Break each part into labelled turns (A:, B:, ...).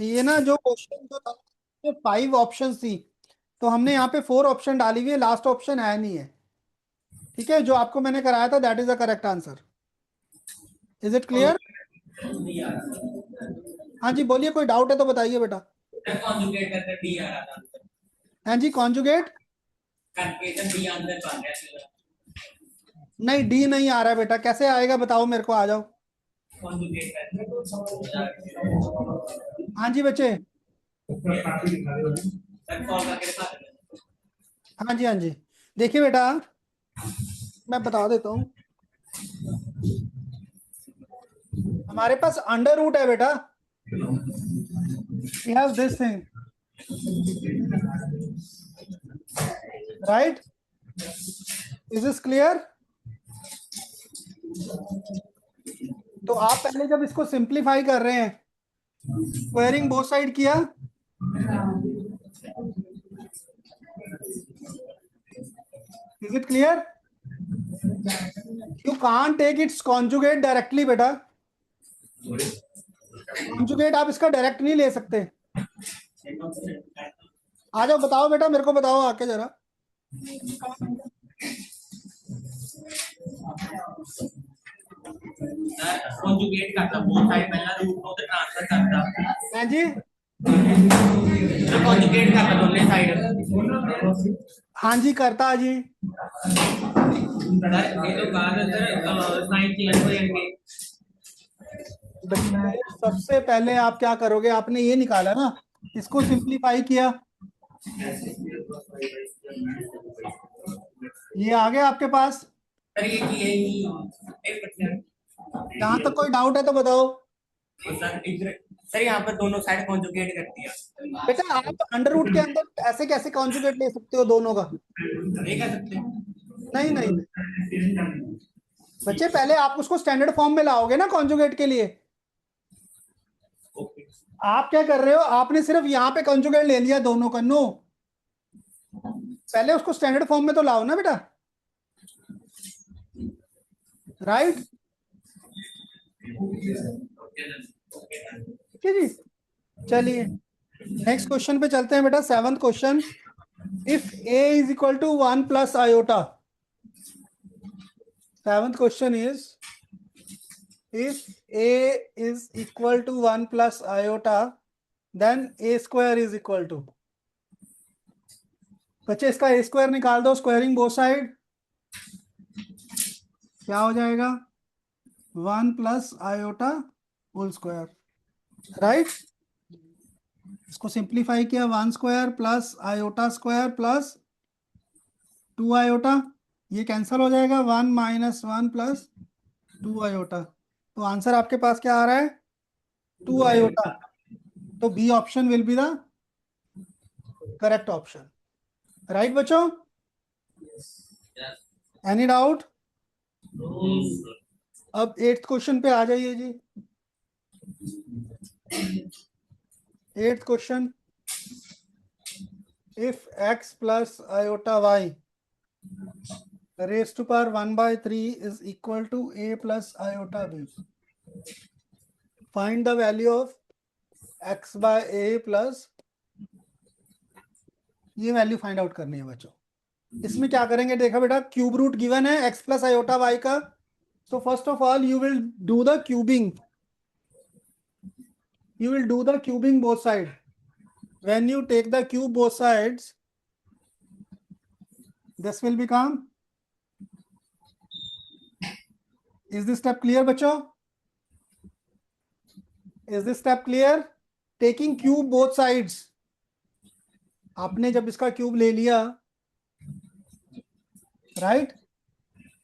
A: ये ना जो क्वेश्चन जो था, 5 ऑप्शन थी, तो हमने यहाँ पे 4 ऑप्शन डाली हुई है, लास्ट ऑप्शन है नहीं है। ठीक है, जो आपको मैंने कराया था that is the correct answer. Is it clear? हाँ जी बोलिए, कोई डाउट है तो बताइए बेटा।
B: कॉन्जुगेट करके डी आ रहा था,
A: हाँ जी, कॉन्जुगेट।
B: करके तो डी आंसर पा गया।
A: नहीं, डी नहीं आ रहा है बेटा, कैसे आएगा बताओ मेरे को, आ जाओ।
B: कॉन्जुगेट करके
A: हाँ जी बच्चे।
B: सर कॉल करके दिखा देना।
A: हाँ जी हाँ जी, देखिए बेटा, मैं बता देता हूँ। हमारे पास अंडर रूट है बेटा, we have this thing, right? Is this clear? तो आप पहले जब इसको सिंप्लीफाई कर रहे हैं, स्क्वायरिंग बोथ साइड किया, is it clear? You can't take its conjugate directly बेटा, कॉन्जुगेट आप इसका डायरेक्ट नहीं ले सकते। आ जाओ बताओ बेटा, मेरे को बताओ आके जरा।
B: सर कॉन्जुगेट करता बोथ साइड पहला रूट को तो ट्रांसफर करता,
A: हाँ जी,
B: तो कॉन्जुगेट करता दोनों साइड।
A: हाँ जी करता जी।
B: सर ये तो बात है सर, साइन चेंज हो जाएंगे।
A: बच्चे सबसे पहले आप क्या करोगे, आपने ये निकाला ना, इसको सिंप्लीफाई किया, ये आ गया आपके पास।
B: सर ये की है ही 1%।
A: यहाँ तक कोई डाउट है तो बताओ।
B: सर इधर, सर यहाँ पर दोनों साइड कॉन्जुगेट कर दिया।
A: बेटा आप अंडर रूट के अंदर ऐसे कैसे कॉन्जुगेट ले सकते हो दोनों का?
B: नहीं कर सकते।
A: नहीं नहीं नहीं बच्चे, पहले आप उसको स्टैंडर्ड फॉर्म में लाओगे ना कॉन्जुगेट के लिए।
B: ओके।
A: आप क्या कर रहे हो, आपने सिर्फ यहाँ पे कॉन्जुगेट ले लिया दोनों का, नो, पहले उसको स्टैंडर्ड फॉर्म में तो लाओ ना बेटा, राइट? ठीक है जी, चलिए नेक्स्ट क्वेश्चन पे चलते हैं बेटा, 7th question. If a is equal to 1 + i, 7th question is, if a is equal to 1 + i, then a² is equal to, बच्चे इसका a² निकाल दो, स्क्वायरिंग बोथ साइड, क्या हो जाएगा? 1 + i² राइट? इसको सिंप्लीफाई किया, 1² + i² प्लस 2i, ये कैंसिल हो जाएगा, 1 - 1 + 2i। तो आंसर आपके पास क्या आ रहा है? 2i। तो B option will be the correct option, right बच्चों? Any doubt? अब 8th क्वेश्चन पे आ जाइए जी। 8th question, if x + i y raised to power 1/3 is equal to a + i/b, find the value of x/a plus, ये value find out करनी है बच्चों। इसमें क्या करेंगे, देखा बेटा, क्यूब रूट गिवन है x + i/y का, so first of all you will do the cubing, both side. When you take the cube both sides, this will become, is this step clear बच्चों? Is this step clear? Taking cube both sides, आपने जब इसका cube ले लिया, right,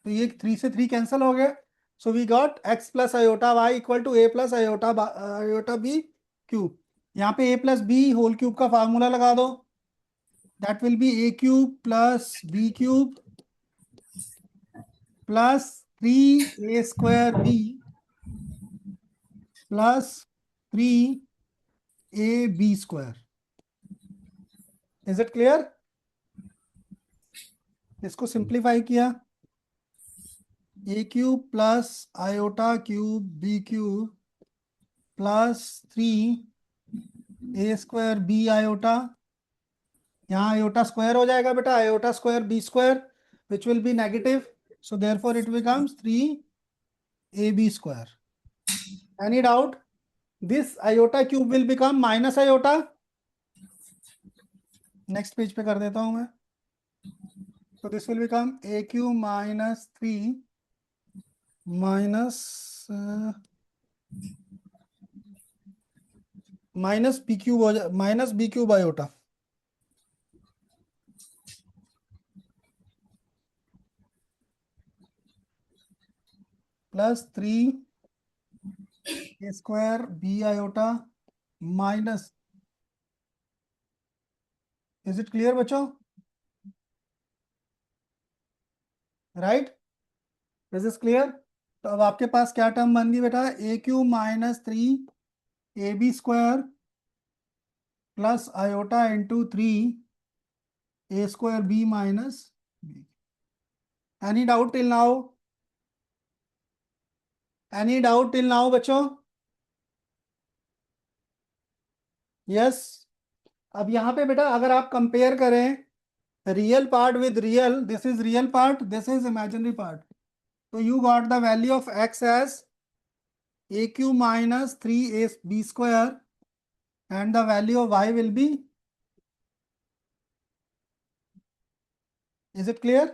A: तो ये 3 से 3 cancel हो गया, so we got x + i/y equal to a + i/b cube. यहाँ पे a + b होल क्यूब का फार्मूला लगा दो, that will be a³ + b³ plus 3a² b plus 3ab²। Is it clear? इसको सिंप्लीफाई किया, a³ + i³ b³ plus 3 a square b iota, यहाँ iota square हो जाएगा बेटा, iota square b square which will be negative, so therefore it becomes 3ab square. Any doubt? This iota cube will become minus iota. Next page पे कर देता हूं मैं. So this will become AQ minus 3 minus minus B cube हो जाए, minus B cube iota plus 3 A square B iota minus. Is it clear बच्चों? Right? Is this clear? तो अब आपके पास क्या टर्म बन गई बेटा? AQ minus 3AB square plus iota into 3A square B minus B. Any doubt till now? Any doubt till now बच्चों? Yes. अब यहाँ पे बेटा अगर आप कंपेयर करें real part with real, this is real part, this is imaginary part, तो you got the value of x as AQ minus 3AB square and the value of y will be. Is it clear?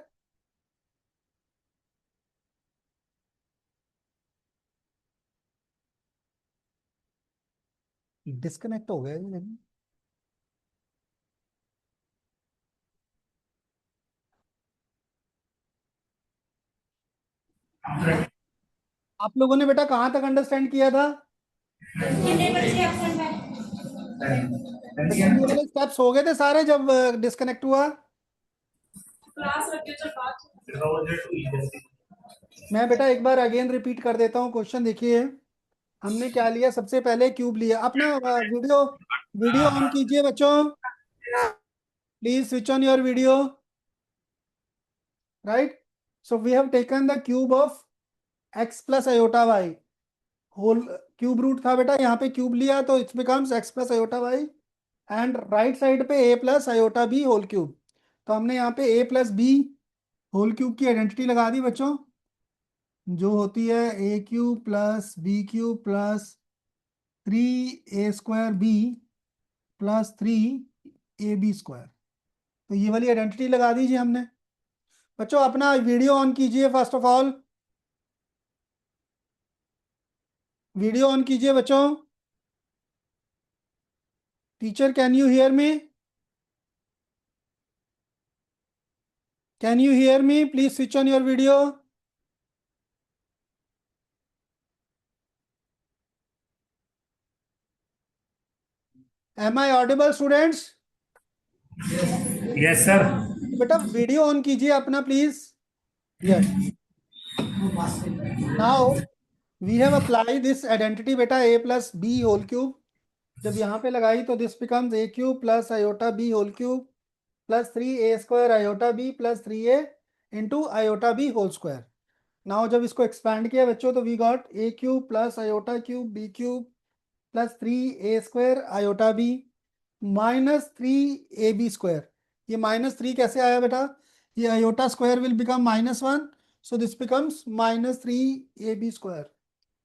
A: Disconnect हो गया ये. आप लोगों ने बेटा कहाँ तक अंडरस्टैंड किया था? वाले स्टेप्स हो गए थे सारे जब डिस्कनेक्ट हुआ? मैं बेटा एक बार अगेन रिपीट कर देता हूँ. क्वेश्चन देखिए, हमने क्या लिया? सबसे पहले क्यूब लिया. अपना वीडियो वीडियो ऑन कीजिए बच्चों, please switch on your video. Right, so we have taken the cube of x plus iota y. Whole cube root था बेटा, यहाँ पे क्यूब लिया तो it's becomes x plus iota y and right side पे a plus iota b whole cube. तो हमने यहाँ पे a plus B whole cube की आइडेंटिटी लगा दी बच्चों, जो होती है a cube plus b cube plus 3a square b plus 3ab square. तो ये वाली आइडेंटिटी लगा दीजिए हमने. बच्चों अपना वीडियो ऑन कीजिए, first of all video on कीजिए बच्चों. Teacher can you hear me? Can you hear me? Please switch on your video. Am I audible students?
C: Yes sir.
A: बेटा वीडियो ऑन कीजिए अपना please. Yes. Now we have apply this identity बेटा a plus B whole cube. जब यहाँ पे लगाई तो this becomes a cube plus iota b whole cube plus 3a square iota b plus 3a into iota b whole square. Now जब इसको expand किया बच्चों तो we got a cube plus iota cube b cube plus 3a square iota b minus 3ab square. ये -3 कैसे आया बेटा? ये iota square will become -1, so this becomes -3ab square.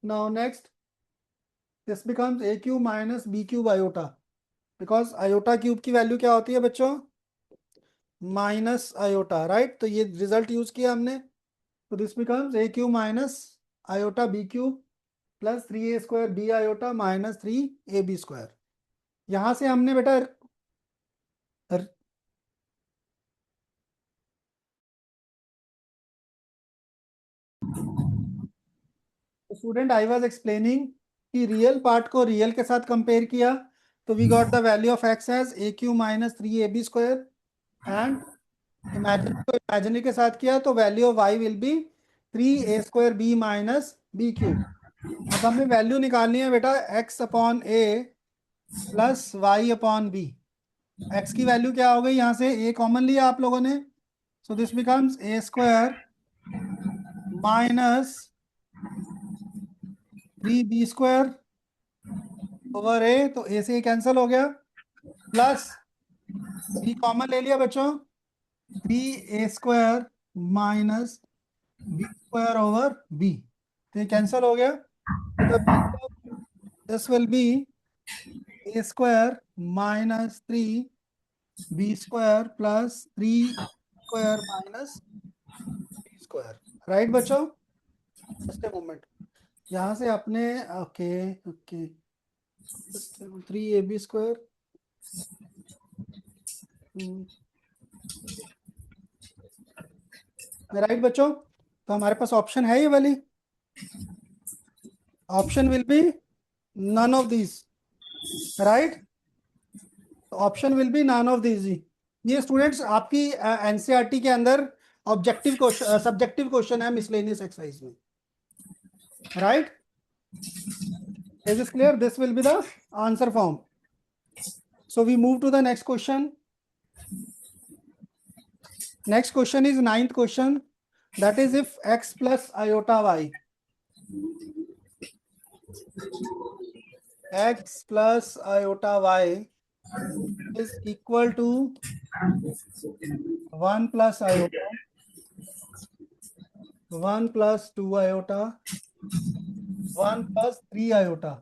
A: Now next, this becomes a cube minus b cube iota, because iota cube की value क्या होती है बच्चों? Minus iota. राइट, तो ये रिजल्ट यूज किया हमने, तो this becomes a cube minus iota b cube plus 3a square b iota minus 3ab square. यहां से हमने बेटा स्टूडेंट आई वाज एक्सप्लेनिंग कि रियल पार्ट को रियल के साथ कंपेयर किया तो we got the value of x as a cube minus 3ab square and imaginary के साथ किया तो value of y will be 3a square b minus b cube. अब हमें वैल्यू निकालनी है बेटा x upon a plus y upon b. x की वैल्यू क्या हो गई? यहाँ से a कॉमन लिया आप लोगों ने, so this becomes a square minus 3b square over a, तो ए से कैंसिल हो गया, प्लस बी कॉमन ले लिया बच्चों, 3a² minus b² over b, तो ये कैंसिल हो गया, तो this will B a² minus 3b² plus 3 minus b², right बच्चों। जस्ट ए मोमेंट, यहाँ से अपने ओके ओके 3ab², राइट बच्चों। तो हमारे पास ऑप्शन है ये वाली, option will be none of these, right, option will be none of these. ये स्टूडेंट्स आपकी एनसीईआरटी के अंदर ऑब्जेक्टिव क्वेश्चन, सब्जेक्टिव क्वेश्चन है मिसलेनियस एक्सरसाइज में, राइट। Is this clear? This will be the answer form. So we move to the next question. Next question is 9th question. That is if x plus iota y, x plus iota y is equal to 1 plus iota, 1 plus 2 iota, 1 plus 3 iota.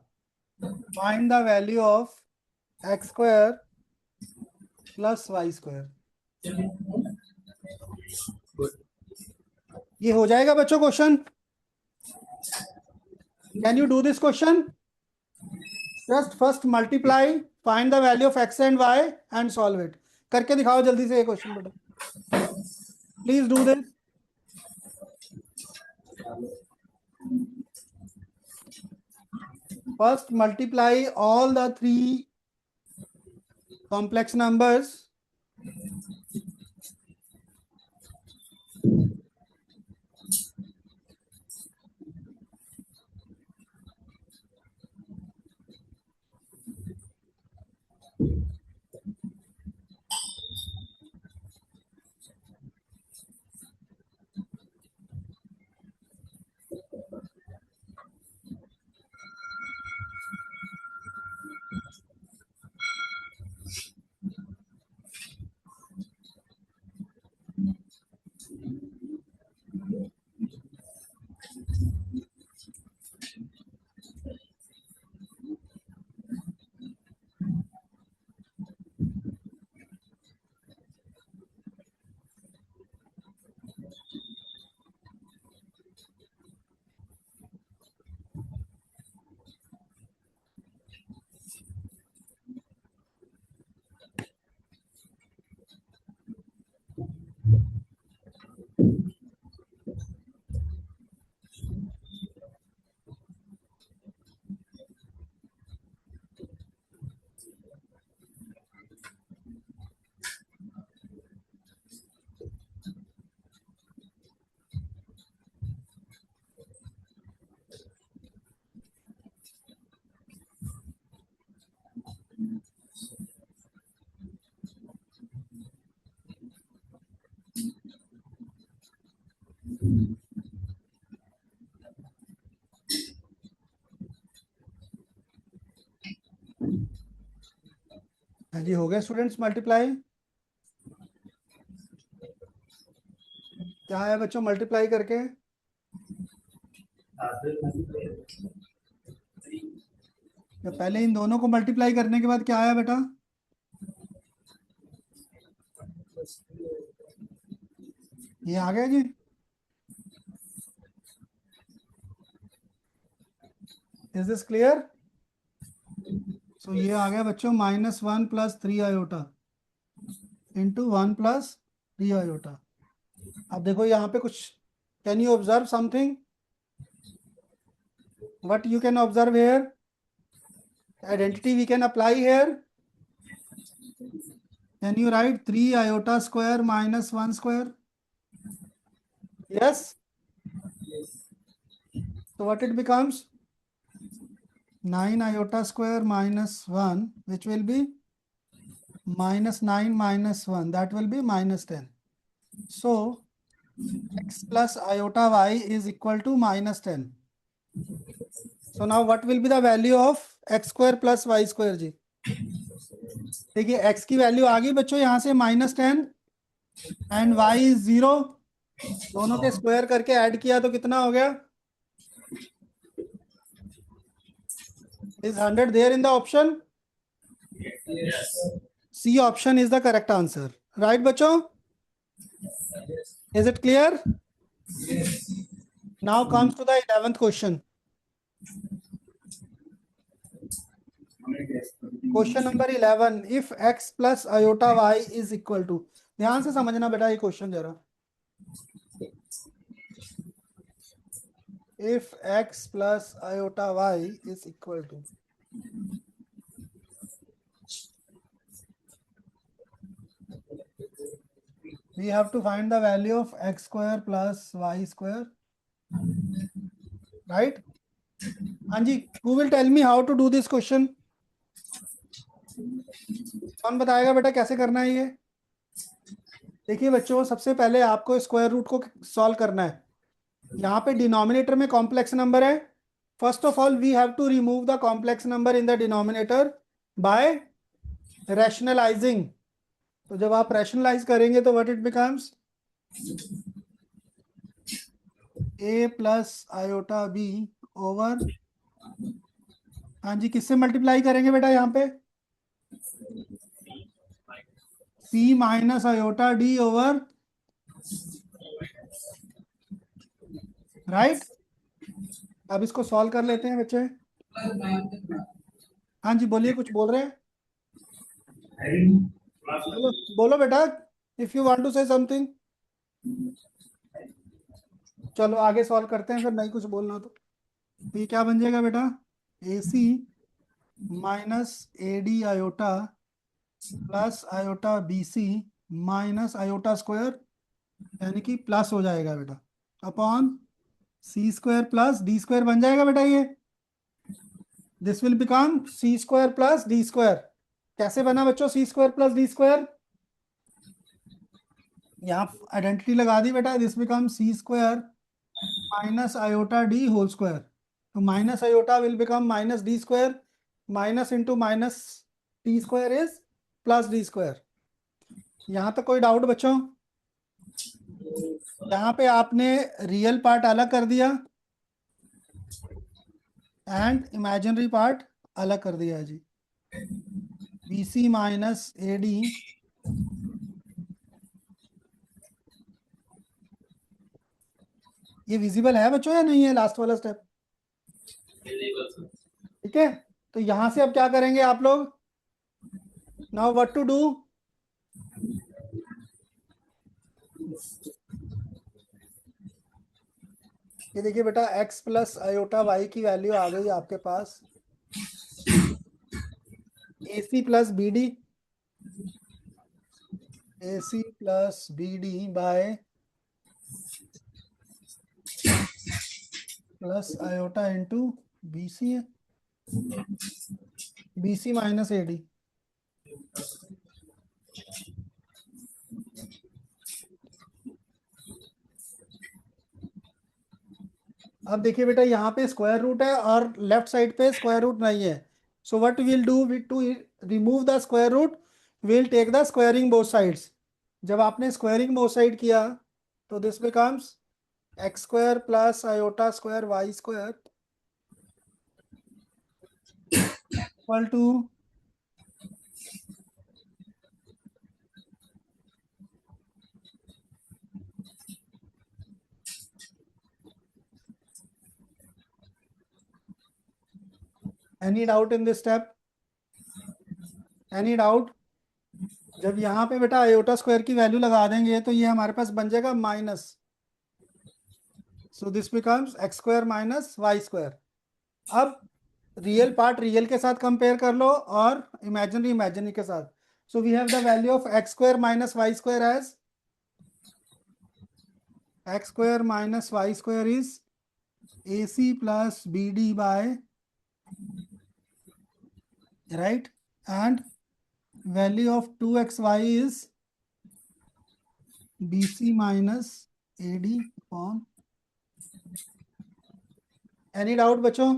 A: Find the value of x² plus y². ये हो जाएगा बच्चों question? Can you do this question? Just first multiply, find the value of x and y and solve it. करके दिखाओ जल्दी से ये question बेटा, please do this. First multiply all the 3 complex numbers. जी हो गया स्टूडेंट्स मल्टीप्लाई? क्या है बच्चों मल्टीप्लाई करके? तो पहले इन दोनों को मल्टीप्लाई करने के बाद क्या आया बेटा? ये आ गया जी। Is this clear? सो ये आ गया बच्चों -1 + 3 आयोटा इंटू 1 + 3 आयोटा। अब देखो यहाँ पे कुछ, can you observe something? What you can observe here? Identity we can apply here. Can you write 3 iota square minus 1 square? Yes. So what it becomes? 9 iota square minus 1, which will be -9 minus 1, that will be -10. So x plus iota y is equal to -10. So now what will be the value of x square plus y square जी? देखिए x की value आ गई बच्चों यहाँ से -10 and y is 0, दोनों के square करके ऐड किया तो कितना हो गया? Is 100 there in the option? C option is the correct answer. Right बच्चों? Is it clear? Now comes to the 11th question. Question number 11. If x plus iota y is equal to, ध्यान से समझना बेटा ये question जरा. If x plus iota y is equal to, we have to find the value of x square plus y square, right? Anji, who will tell me how to do this question? कौन बताएगा बेटा कैसे करना है ये? देखिए बच्चों, सबसे पहले आपको स्क्वायर रूट को सॉल्व करना है. यहाँ पे डिनोमिनेटर में कॉम्प्लेक्स नंबर है. First of all we have to remove the complex number in the denominator by rationalising. तो जब आप रैशनलाइज करेंगे तो what it becomes? a plus iota b over, हाँ जी, किससे मल्टीप्लाई करेंगे बेटा यहाँ पे? c minus iota d over, right. अब इसको सॉल्व कर लेते हैं बच्चे. हाँ जी बोलिए, कुछ बोल रहे हैं? बोलो बोलो बेटा, if you want to say something. चलो आगे सॉल्व करते हैं, फिर नहीं कुछ बोलना तो ये क्या बन जाएगा बेटा? AC minus AD iota plus iota BC minus iota square, यानी कि प्लस हो जाएगा बेटा, upon C square plus D square बन जाएगा बेटा ये. This will become C square plus D square. कैसे बना बच्चों C square plus D square? यहाँ आइडेंटिटी लगा दी बेटा. This become C square minus iota D whole square. तो minus iota will become minus D square, minus into minus D square is plus D square. यहाँ तक कोई doubt बच्चों? यहाँ पे आपने रियल पार्ट अलग कर दिया एंड इमेजिनरी पार्ट अलग कर दिया जी. BC माइनस AD ये विजिबल है बच्चों या नहीं है? लास्ट वाला स्टेप ठीक है. तो यहां से अब क्या करेंगे आप लोग? Now what to do? ये देखिए बेटा, x प्लस आयोटा y की वैल्यू आ गई आपके पास. AC plus BD, AC plus BD by plus iota into BC है, BC माइनस AD. अब देखिए बेटा, यहाँ पे स्क्वायर रूट है और लेफ्ट साइड पे स्क्वायर रूट नहीं है. So what will do, to remove the square root will take the squaring both sides. जब आपने स्क्वायरिंग बोथ साइड किया तो this becomes x square plus iota square y square equal to any doubt in this step? Any doubt? जब यहाँ पे बेटा iota square की value लगा देंगे तो ये हमारे पास बन जाएगा minus. So this becomes x square minus y square. अब रियल पार्ट रियल के साथ कंपेयर कर लो और इमेजिनरी इमेजिनरी के साथ. So we have the value of x square minus y square as x square minus y square is AC plus BD by, right, and value of 2xy is BC minus AD upon. Any doubt बच्चों?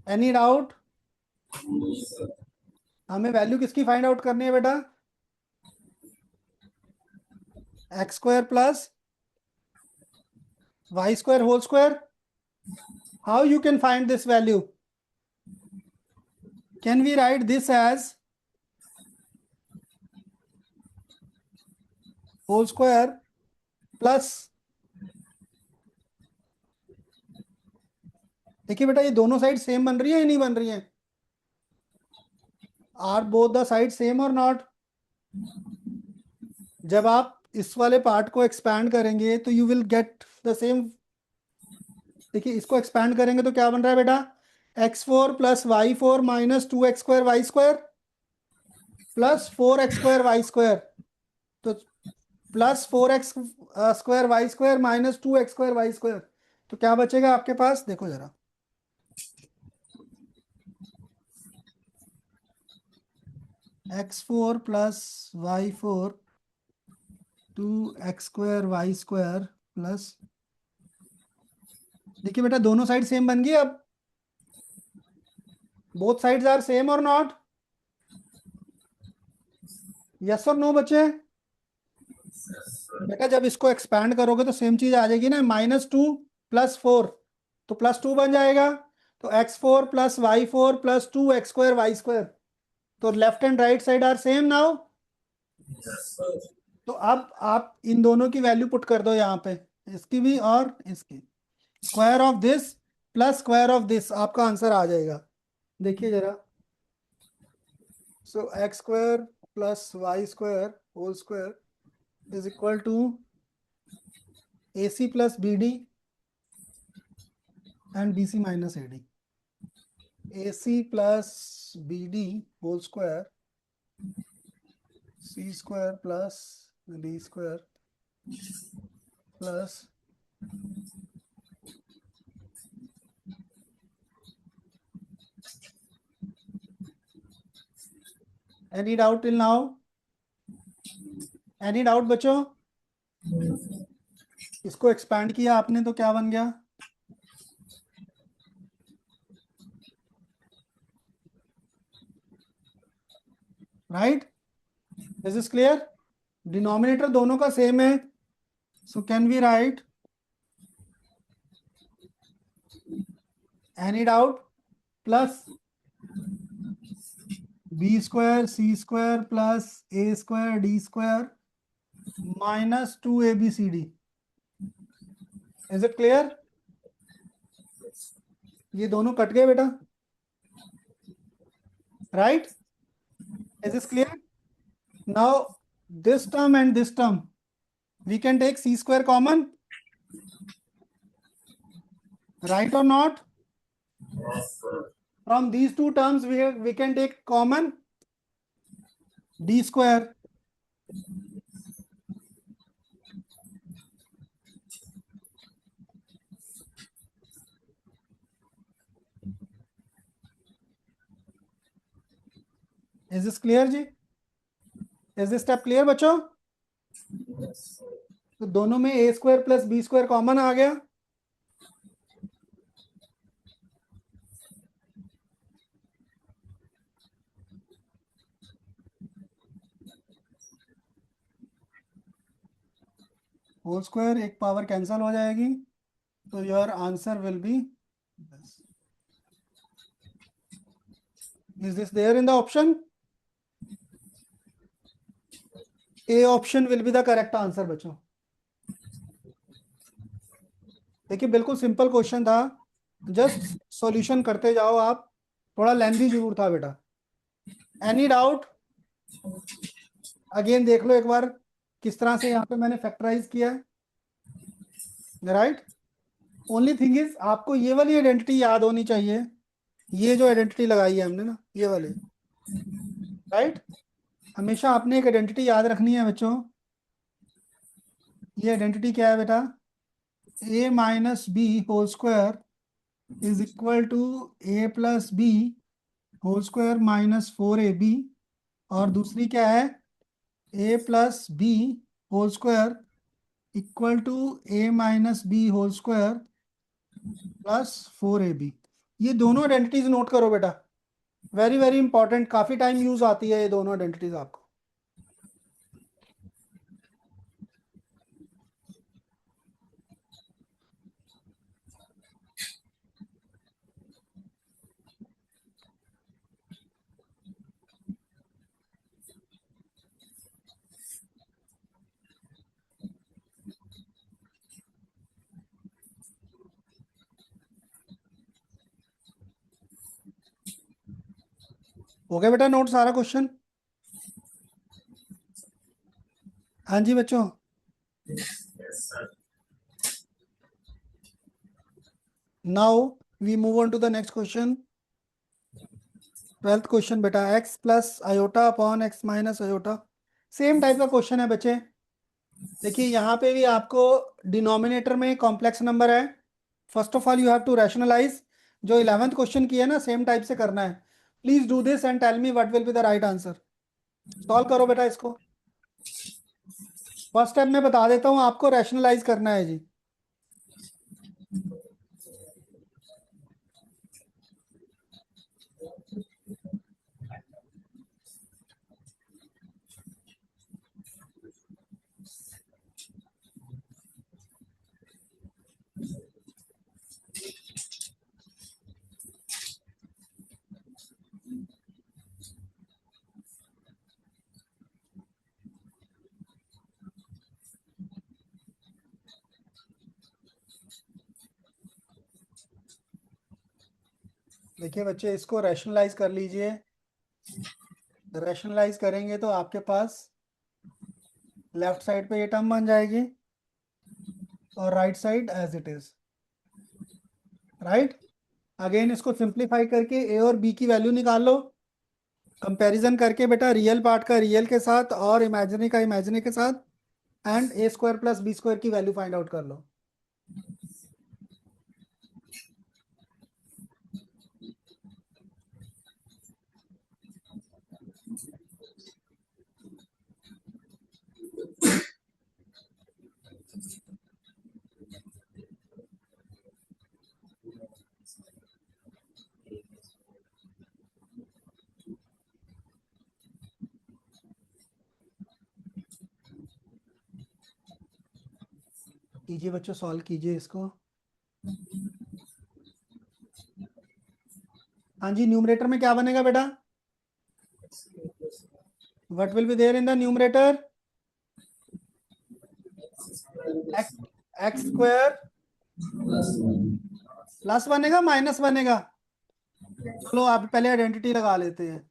A: Any doubt? हमें value किसकी find out करनी है बेटा? X square plus y square whole square. How you can find this value? Can we write this as whole square plus, देखिए बेटा ये दोनों साइड सेम बन रही है या नहीं बन रही है? Are both the side same और नॉट? जब आप इस वाले पार्ट को एक्सपैंड करेंगे तो you will get the same. देखिए इसको एक्सपैंड करेंगे तो क्या बन रहा है बेटा? x4 plus y four minus 2x square y square plus 4x square y square. तो plus 4x square y square minus 2x square y square. तो क्या बचेगा आपके पास? देखो जरा, x4 plus y four 2x square y square plus, देखिए बेटा दोनों साइड सेम बन गई अब. बोथ साइड्स आर सेम और नॉट? यस और नो बच्चे? बेटा जब इसको एक्सपैंड करोगे तो सेम चीज आ जाएगी ना, -2 प्लस 4 तो +2 बन जाएगा. तो x4 plus y four plus 2x square y square. तो left and right side are same now. तो अब आप इन दोनों की वैल्यू पुट कर दो यहाँ पे, इसकी भी और इसकी. Square of this plus square of this, आपका आंसर आ जाएगा. देखिए जरा, so x square plus y square whole square is equal to AC plus BD and BC minus AD. AC plus BD whole square, C square plus D square plus any doubt till now? Any doubt बच्चों? इसको expand किया आपने तो क्या बन गया? Right? This is clear? Denominator दोनों का सेम है. So can we write any doubt plus B square c square plus a square d square minus 2ABCD. Is it clear? ये दोनों कट गए बेटा. Right? Is this clear? Now this term and this term, we can take c square common, right or not? From these two terms we can take common d square. Is this clear जी? Is this step clear बच्चों? तो दोनों में a square plus b square common आ गया. Whole square एक power cancel हो जाएगी, तो your answer will be this. Is this there in the option? A option will be the correct answer बच्चों. देखिए बिल्कुल सिंपल क्वेश्चन था, जस्ट सॉल्यूशन करते जाओ आप. थोड़ा लेंथी जरूर था बेटा. Any doubt? अगेन देख लो एक बार किस तरह से यहाँ पे मैंने फैक्टराइज किया है. राइट? ओनली थिंग इज आपको ये वाली आइडेंटिटी याद होनी चाहिए. ये जो आइडेंटिटी लगाई है हमने ना, ये वाली. राइट? हमेशा आपने एक आइडेंटिटी याद रखनी है बच्चों. ये आइडेंटिटी क्या है बेटा? a minus B whole square is equal to a plus B whole square minus 4AB. और दूसरी क्या है? a plus B whole square equal to a minus B whole square plus 4AB. ये दोनों आइडेंटिटीज नोट करो बेटा, very very important, काफी time use आती है ये दोनों आइडेंटिटीज आपको। हो गया बेटा नोट सारा क्वेश्चन? हाँ जी बच्चों। Now we move on to the next question. 12th question बेटा, x plus iota upon x minus iota, same type का क्वेश्चन है बच्चे। देखिए यहाँ पे भी आपको डिनोमिनेटर में कॉम्प्लेक्स नंबर है। First of all you have to rationalise, जो 11th क्वेश्चन की है ना सेम टाइप से करना है। Please do this and tell me what will be the right answer. Solve करो बेटा इसको। फर्स्ट स्टेप मैं बता देता हूँ आपको, रैशनलाइज करना है जी। देखिए बच्चे इसको रैशनलाइज कर लीजिए। रैशनलाइज करेंगे तो आपके पास लेफ्ट साइड पे ये टर्म बन जाएगी और right side as it is, right. Again इसको सिंप्लीफाई करके ए और बी की वैल्यू निकाल लो। कंपैरिजन करके बेटा रियल पार्ट का रियल के साथ और इमेजिनरी का इमेजिनरी के साथ, and A square plus B square की वैल्यू फाइंड आउट कर लो। कीजिए बच्चों, सॉल्व कीजिए इसको। हाँ जी, न्यूमरेटर में क्या बनेगा बेटा? What will be there in the numerator? X square plus बनेगा माइनस बनेगा? चलो आप पहले आइडेंटिटी लगा लेते हैं।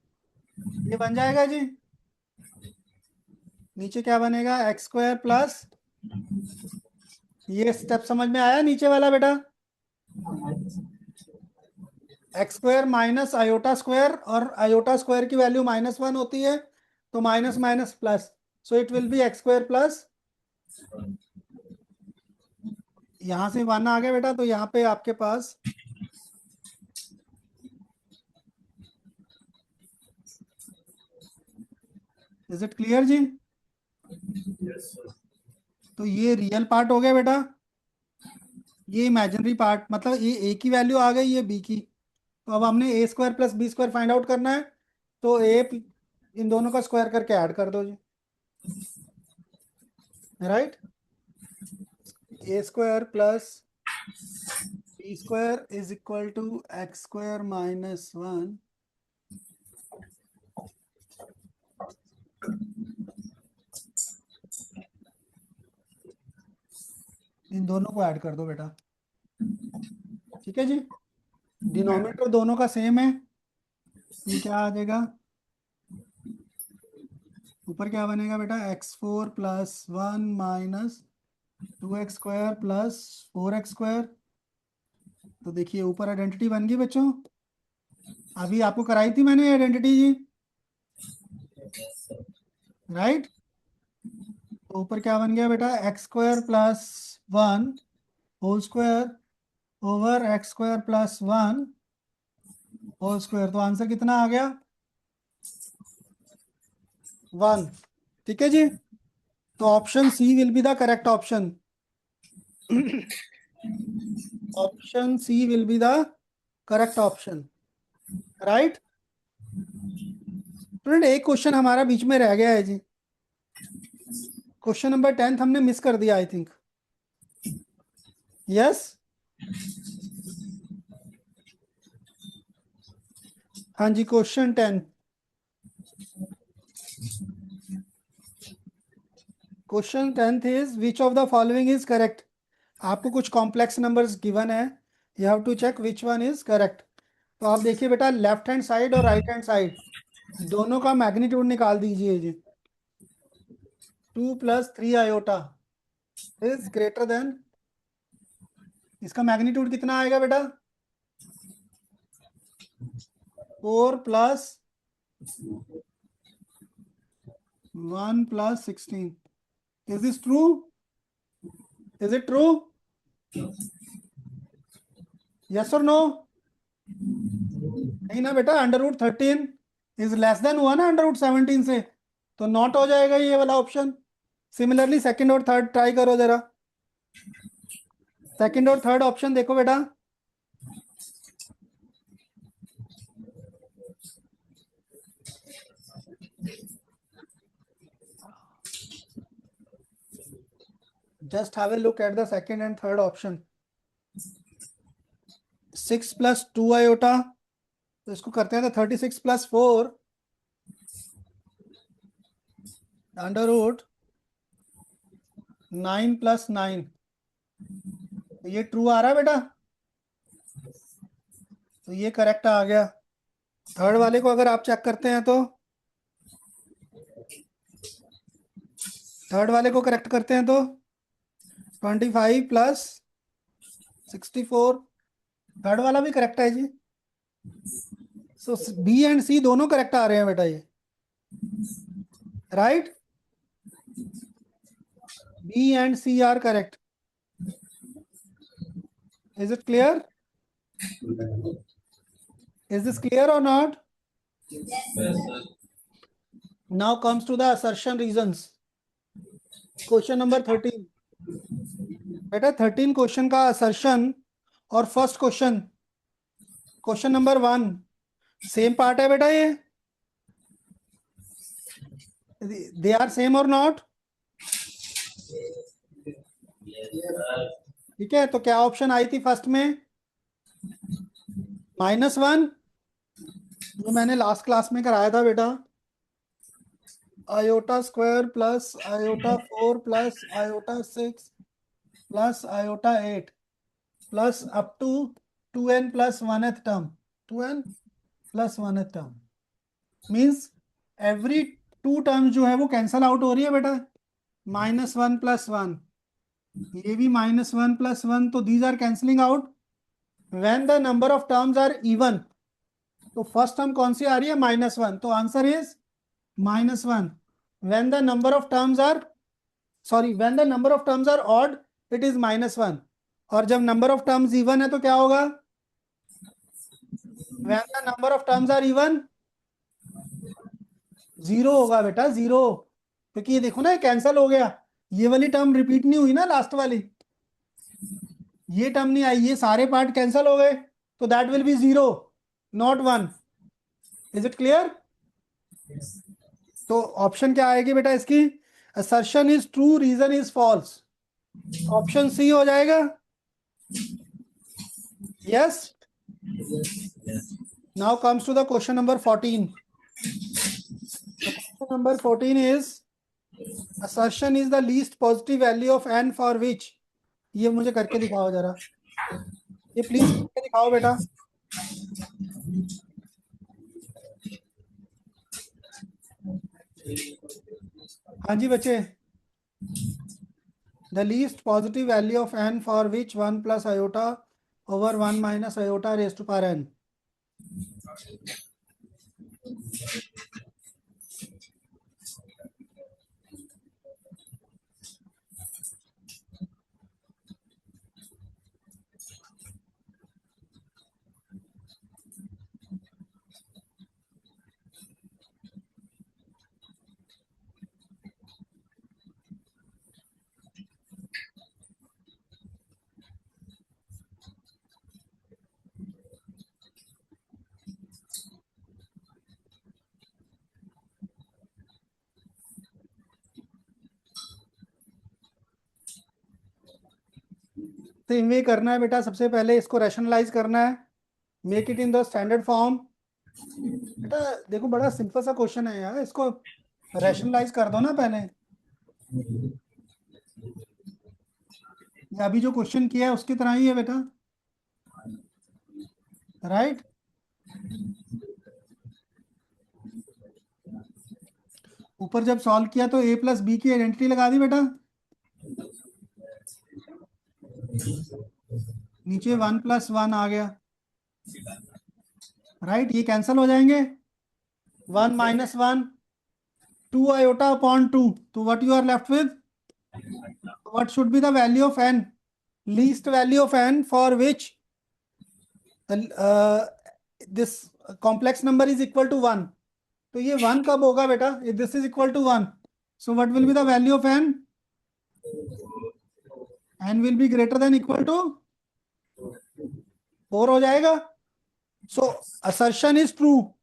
A: ये बन जाएगा जी। नीचे क्या बनेगा? एक्स स्क्वायर प्लस, ये स्टेप समझ में आया नीचे वाला बेटा? X square minus iota square, और आयोटा स्क्वायर की वैल्यू -1 होती है, तो minus minus plus, so it will be x square plus, यहां से 1 आ गया बेटा, तो यहाँ पे आपके पास इज इट क्लियर जी? तो ये रियल पार्ट हो गया बेटा, ये इमेजिनरी पार्ट, मतलब ये ए की वैल्यू आ गई, ये बी की। तो अब हमने a square plus B square find out करना है, तो इन दोनों का स्क्वायर करके ऐड कर दो जी, right. A square plus B square is equal to x square -1 इन दोनों को ऐड कर दो बेटा, ठीक है जी। डिनोमिनेटर दोनों का सेम है, ये क्या आ जाएगा? ऊपर क्या बनेगा बेटा? x4 + 1 - 2x square plus 4x square. तो देखिए ऊपर आइडेंटिटी बन गई बच्चों, अभी आपको कराई थी मैंने आइडेंटिटी जी, राइट। तो ऊपर क्या बन गया बेटा? X square plus 1 whole square over X square plus 1 whole square. तो आंसर कितना आ गया? 1, ठीक है जी। तो option C will be the correct option. Option C will be the correct option, right. Student एक क्वेश्चन हमारा बीच में रह गया है जी, क्वेश्चन नंबर 10 हमने मिस कर दिया आई थिंक। यस, हाँ जी, question 10। Question 10th is which of the following is correct. आपको कुछ कॉम्प्लेक्स नंबर्स गिवन है, you have to check which one is correct. तो आप देखिए बेटा, लेफ्ट हैंड साइड और राइट हैंड साइड दोनों का मैग्नीट्यूड निकाल दीजिए जी। 2 + 3 आयोटा इज ग्रेटर देन, इसका मैग्नीट्यूड कितना आएगा बेटा? 4 + 1 + 16। Is this true? Is it true? Yes और नो? नहीं ना बेटा, √13 इज लेस देन हुआ ना √17 से, तो नॉट हो जाएगा ये वाला ऑप्शन। सिमिलरली सेकंड और थर्ड ट्राई करो जरा, सेकंड और थर्ड ऑप्शन देखो बेटा। Just have a look at the second and third option. 6 + 2 iota, तो इसको करते हैं तो 36 + 4 √9 + 9, तो ये ट्रू आ रहा है बेटा, तो ये करेक्ट आ गया। थर्ड वाले को अगर आप चेक करते हैं तो थर्ड वाले को करेक्ट करते हैं तो 25 + 64, थर्ड वाला भी करेक्ट है जी। सो बी एंड सी दोनों करेक्ट आ रहे हैं बेटा ये, right. B and C are correct. Is it clear? Is this clear और not? Now comes to the assertion reasons. Question number 13 बेटा, 13 क्वेश्चन का असर्शन और first question, question number 1 same part है बेटा ये, दे आर सेम और not? ठीक है, तो क्या ऑप्शन आई थी फर्स्ट में? -1, जो मैंने लास्ट क्लास में कराया था बेटा, i² + i4 + i6 + i8 plus up to 2n + 1th term, 2n + 1th term means every two terms जो है वो कैंसल आउट हो रही है बेटा। -1 + 1, ये भी -1 + 1, तो these are cancelling out when the number of terms are even. तो फर्स्ट टर्म कौन सी आ रही है? -1, तो answer is -1। When the number of terms are, sorry, when the number of terms are odd it is -1, और जब number of terms even है तो क्या होगा? When the number of terms are even 0 होगा बेटा, 0, क्योंकि ये देखो ना, ये कैंसल हो गया, ये वाली टर्म रिपीट नहीं हुई ना, लास्ट वाली ये टर्म नहीं आई, ये सारे पार्ट कैंसल हो गए, तो that will be 0, not 1। Is it clear? तो ऑप्शन क्या आएगी बेटा इसकी? Assertion is true, reason is false, option C हो जाएगा। Yes. Now comes to the question number 14। Question number 14 is assertion is the least positive value of n for which, ये मुझे करके दिखाओ जरा, ये प्लीज करके दिखाओ बेटा। हाँ जी बच्चे, the least positive value of n for which 1 + iota over 1 - iota raised to power n। Same way करना है बेटा, सबसे पहले इसको रैशनलाइज करना है, make it in the standard form. बेटा देखो बड़ा सिंपल सा क्वेश्चन है यार, इसको रैशनलाइज कर दो ना पहले। ये अभी जो क्वेश्चन किया है उसकी तरह ही है बेटा, राइट। ऊपर जब सॉल्व किया तो a प्लस बी की आइडेंटिटी लगा दी बेटा, नीचे 1 प्लस 1 आ गया, राइट। ये कैंसिल हो जाएंगे, 1 माइनस 1, 2 आयोटा अपॉन 2, तो what you are left with, what should be the value of n, least value of n for which this complex number is equal to 1। तो ये 1 कब होगा बेटा, if this is equal to 1, so what will be the value of n, n will be greater than equal to 4 हो जाएगा। So assertion is true.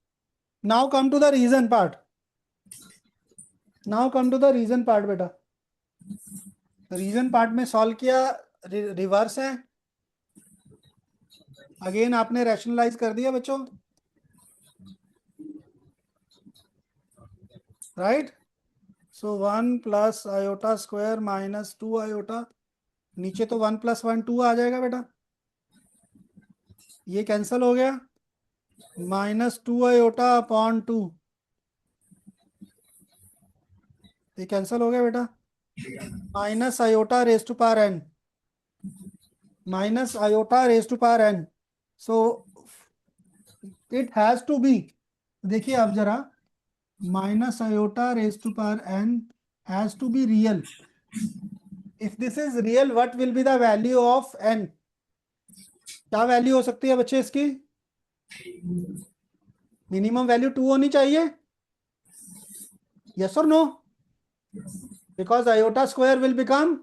A: Now come to the reason part. Now come to the reason part बेटा। Reason part में solve किया, reverse है, again आपने rationalise कर दिया बच्चों, राइट। सो 1 plus iota square minus 2 iota, नीचे तो 1 प्लस 1 2 आ जाएगा बेटा, ये कैंसिल हो गया, माइनस 2 आयोटा अपॉन 2, ये कैंसिल हो गया बेटा, minus iota raise to power n, minus iota raise to power n, so it has to be, देखिए अब जरा, minus iota raise to power n has to be real. If this is real what will be the value of n, क्या value हो सकती है बच्चे इसकी, minimum value 2 होनी चाहिए, यस और no, because iota square will become,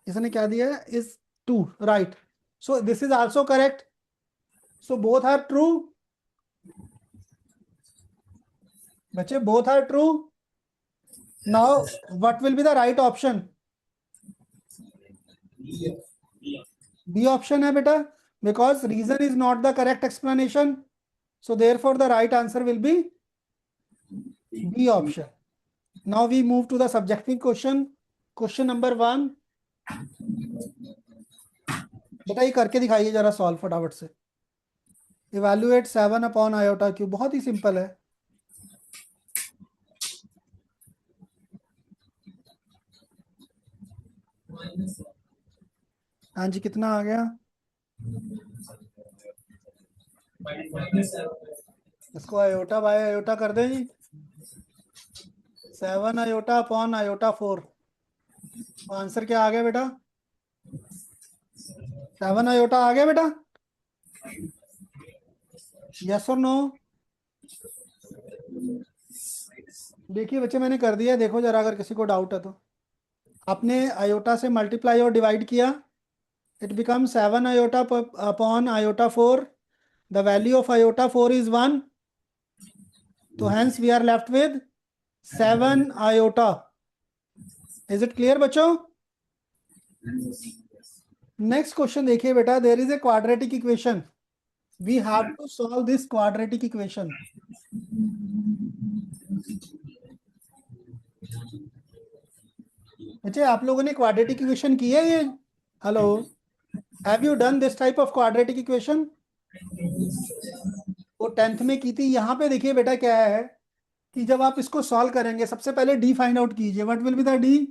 A: इसने क्या दिया है, is 2, right. So this is also correct, so both are true बच्चे, both are true. Now what will be the right option, B option है बेटा, because reason is not the correct explanation, so therefore the right answer will be B option. Now we move to the subjective question. Question number 1, बेटा ये करके दिखाइए जरा solve फटाफट से। Evaluate 7 upon iota cube, बहुत ही सिंपल है। हाँ जी, कितना आ गया, इसको आयोटा बाय आयोटा कर दें जी, 7 आयोटा अपॉन आयोटा 4, आंसर क्या आ गया बेटा, 7 आयोटा आ गया बेटा, यस और नो। देखिए बच्चे मैंने कर दिया, देखो जरा अगर किसी को डाउट है तो, आपने आयोटा से मल्टीप्लाई और डिवाइड किया, it becomes 7 iota upon iota 4, the value of iota 4 is 1, so hence we are left with 7 iota. Is it clear बच्चों? Next question देखिए बेटा, there is a quadratic equation, we have to solve this quadratic equation. बच्चे आप लोगों ने quadratic equation की है ये, hello, have you done this type of quadratic equation? वो 10th में की थी। यहाँ पे देखिए बेटा क्या है कि जब आप इसको सॉल्व करेंगे सबसे पहले डी फाइंड आउट कीजिए, what will be the D,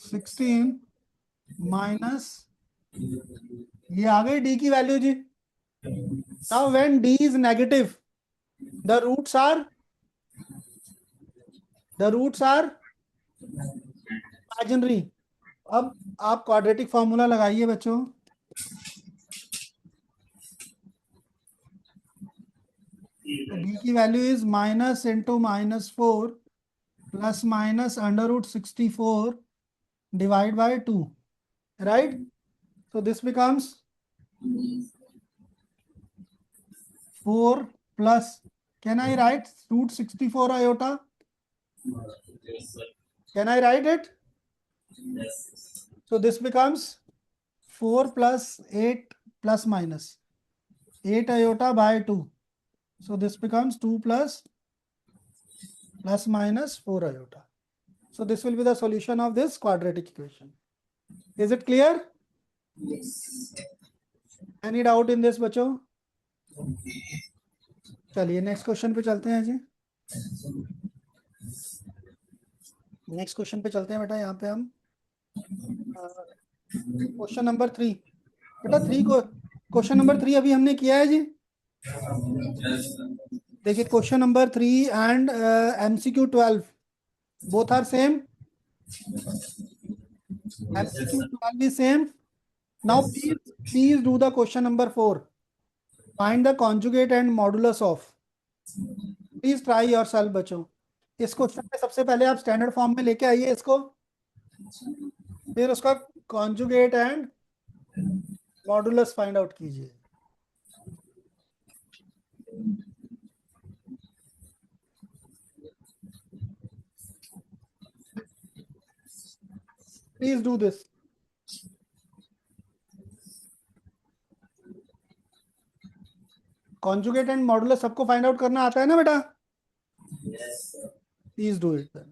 A: sixteen minus, ये आ गई डी की वैल्यू जी। Now when D is negative the roots are imaginary. अब आप क्वाड्रेटिक फॉर्मूला लगाइए बच्चों, तो डी की value is minus into minus 4 plus minus under root 64 divide by 2, right. So this becomes 4 plus Can I write root 64 iota?
B: Yes, sir.
A: Can I write it?
B: Yes.
A: So this becomes 4 plus 8 plus minus 8 iota by 2. So this becomes 2 plus minus 4 iota. So this will be the solution of this quadratic equation. Is it clear?
B: Yes.
A: Any doubt in this बच्चों? चलिए next question पे चलते हैं जी. Next question पे चलते हैं बेटा. यहाँ पे हम क्वेश्चन नंबर 3 बेटा 3 को क्वेश्चन नंबर 3 अभी हमने किया है जी. देखिए question number 3 and MCQ 12 both are same. MCQ 12 is same. Now please do the question number 4. Find the conjugate and modulus of. Please try yourself बच्चों. इस क्वेश्चन पे सबसे पहले आप स्टैंडर्ड फॉर्म में लेके आइए इसको, फिर उसका conjugate and modulus find out कीजिए. Please do this. Conjugate and modulus सबको फाइंड आउट करना आता है ना बेटा?
B: Yes, sir.
A: Please do it.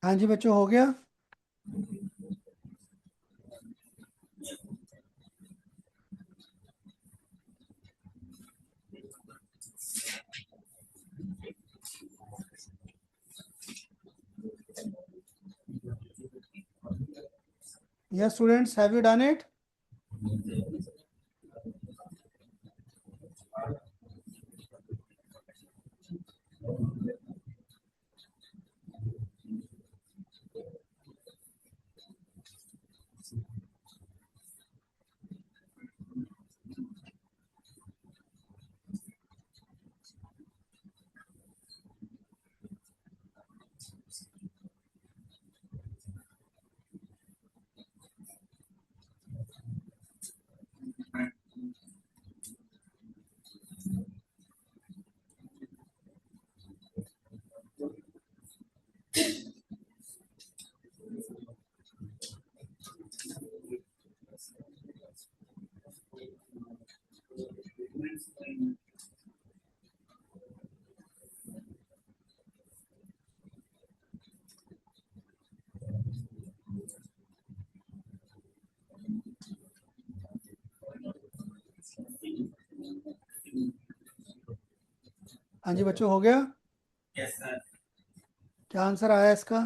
A: हाँ जी बच्चों, हो गया. Yes students, have you done it? हाँ जी बच्चों, हो गया.
B: Yes, sir.
A: क्या आंसर आया इसका?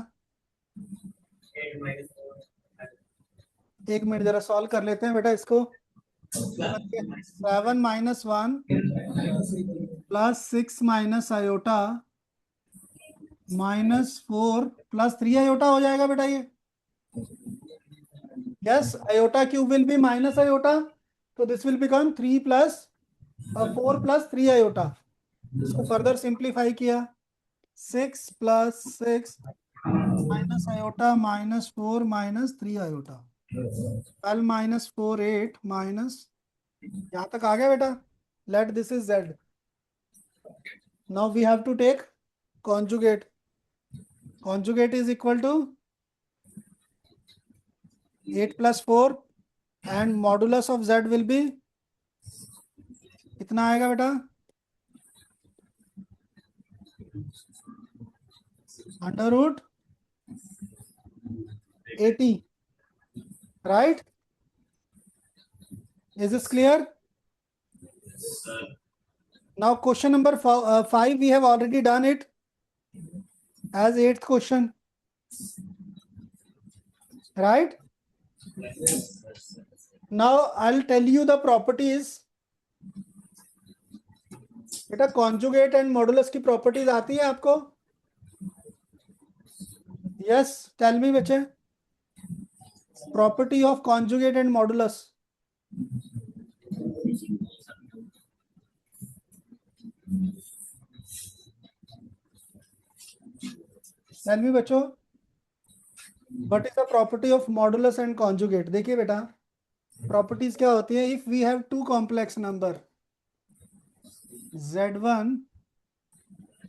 B: 8 minus 4.
A: एक मिनट जरा सॉल्व कर लेते हैं बेटा इसको. 7 minus 1 plus 6 minus iota minus 4 plus 3 iota हो जाएगा बेटा ये. Yes, iota cube will be minus iota, so this will become 3 plus 4 plus 3 iota. इसको फर्दर सिंप्लीफाई किया. 6 plus 6 minus iota minus 4 minus 3 iota. 12 minus 4 8 minus, यहाँ तक आ गया बेटा. Let this is z. Now we have to take conjugate. Conjugate is equal to 8 plus 4 and modulus of z will be कितना आएगा बेटा? Under root 80, right? Is this clear? Now question number 5, we have already done it as 8th question, right? Now I'll tell you the properties. बेटा conjugate and modulus की properties आती है आपको? Yes, tell me बच्चे. Property of conjugate and modulus. Tell me बच्चों. What is the property of modulus and conjugate? देखिए बेटा, properties क्या होती है? If we have two complex number z1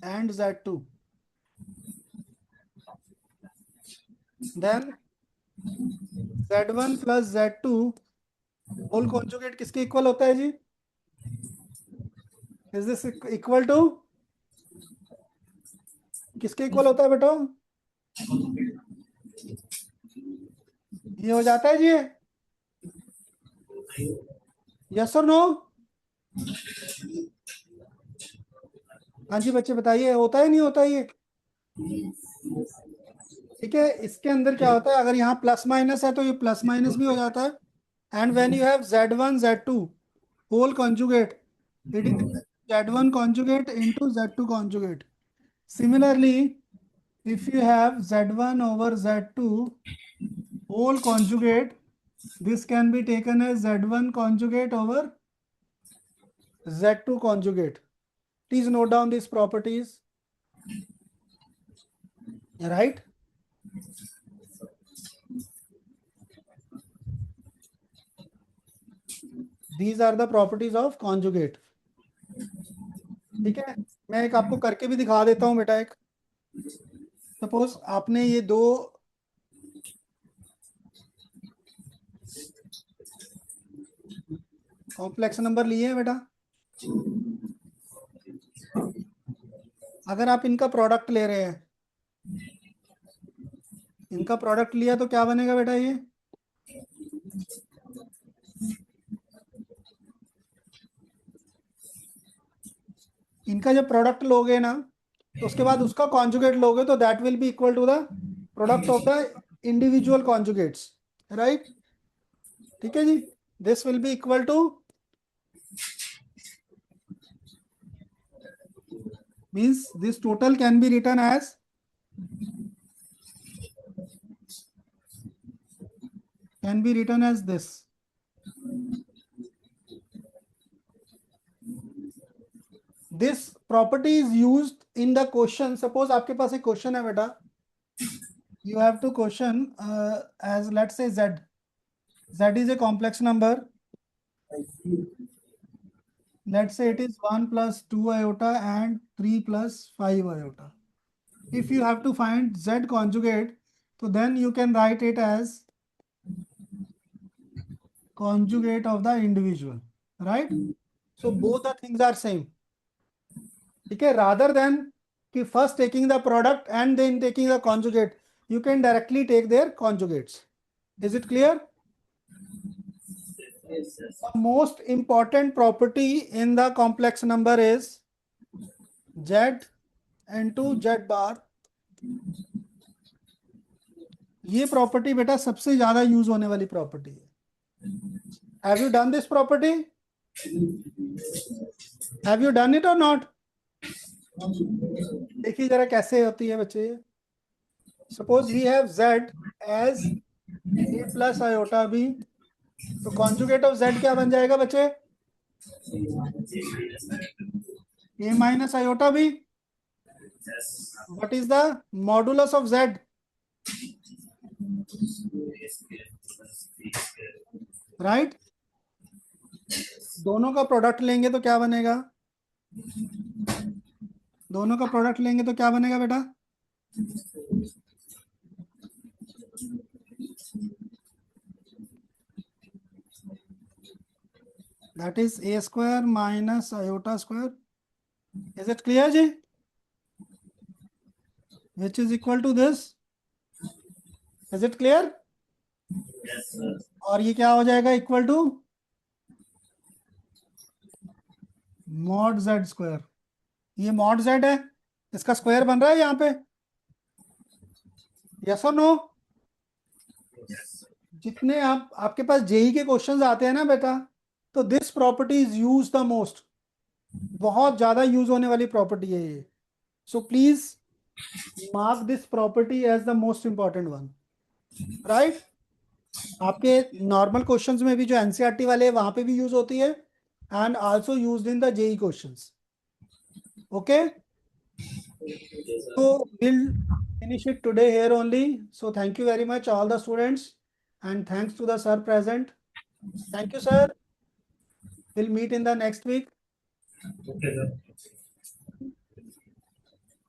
A: and z2, then z1 plus z2 whole conjugate किसके equal होता है जी? Is this equal to किसके इक्वल होता है बेटा? ये हो जाता है जी? यस और नो? हाँ जी बच्चे बताइए, होता है नहीं होता ये? ठीक है, इसके अंदर क्या होता है, अगर यहाँ प्लस माइनस है तो ये प्लस माइनस भी हो जाता है. And when you have z1 z2 whole conjugate, it is z1 conjugate into z2 conjugate. Similarly, if you have z1 over z2 whole conjugate, this can be taken as z1 conjugate over z2 conjugate. Please note down these properties, right? These are the properties of conjugate. ठीक है, मैं एक आपको करके भी दिखा देता हूं बेटा. एक सपोज आपने ये दो कॉम्प्लेक्स नंबर लिए हैं बेटा. अगर आप इनका प्रोडक्ट ले रहे हैं, इनका प्रोडक्ट लिया तो क्या बनेगा बेटा? ये इनका जब प्रोडक्ट लोगे ना तो उसके बाद उसका कॉन्जुगेट लोगे तो that will be equal to the product of the individual conjugates, right? ठीक है जी, this will be equal to, means this total can be written as this. This property is used in the question. Suppose आपके पास एक question है बेटा, you have to question as let's say z. Z is a complex number. Let's say it is 1 plus 2 iota and 3 plus 5 iota. If you have to find z conjugate, so then you can write it as conjugate of the individual, right? So both the things are same. Okay, rather than कि first taking the product and then taking the conjugate, you can directly take their conjugates. Is it clear?
B: Yes, yes.
A: The most important property in the complex number is z into z bar. ये property बेटा सबसे ज्यादा use होने वाली property है. Have you done this property? Have you done it or not? देखिए जरा कैसे होती है बच्चे. Suppose we have z as a plus iota b, तो conjugate of z क्या बन जाएगा बच्चे? a minus iota b. What is the modulus of z? Right? दोनों का प्रोडक्ट लेंगे तो क्या बनेगा? दोनों का प्रोडक्ट लेंगे तो क्या बनेगा बेटा? that is a square minus iota square. Is it clear ji? Which is equal to this. Is it clear?
B: Yes, sir.
A: और ये क्या हो जाएगा equal to mod z square. ये मॉड z है, इसका स्क्वायर बन रहा है यहाँ पे. यस और नो?
B: Yes.
A: जितने आपके पास जेई के क्वेश्चंस आते हैं ना बेटा, तो this property is use the most. बहुत ज्यादा यूज होने वाली प्रॉपर्टी है ये. So please mark this property as the most important one. Right? आपके नॉर्मल क्वेश्चंस में भी जो एनसीईआरटी वाले हैं वहां पे भी यूज होती है, and also used in the JEE questions. Okay, so we'll finish it today here only. So thank you very much all the students, and thanks to the sir present. Thank you sir. We'll meet in the next week.
B: Okay, sir.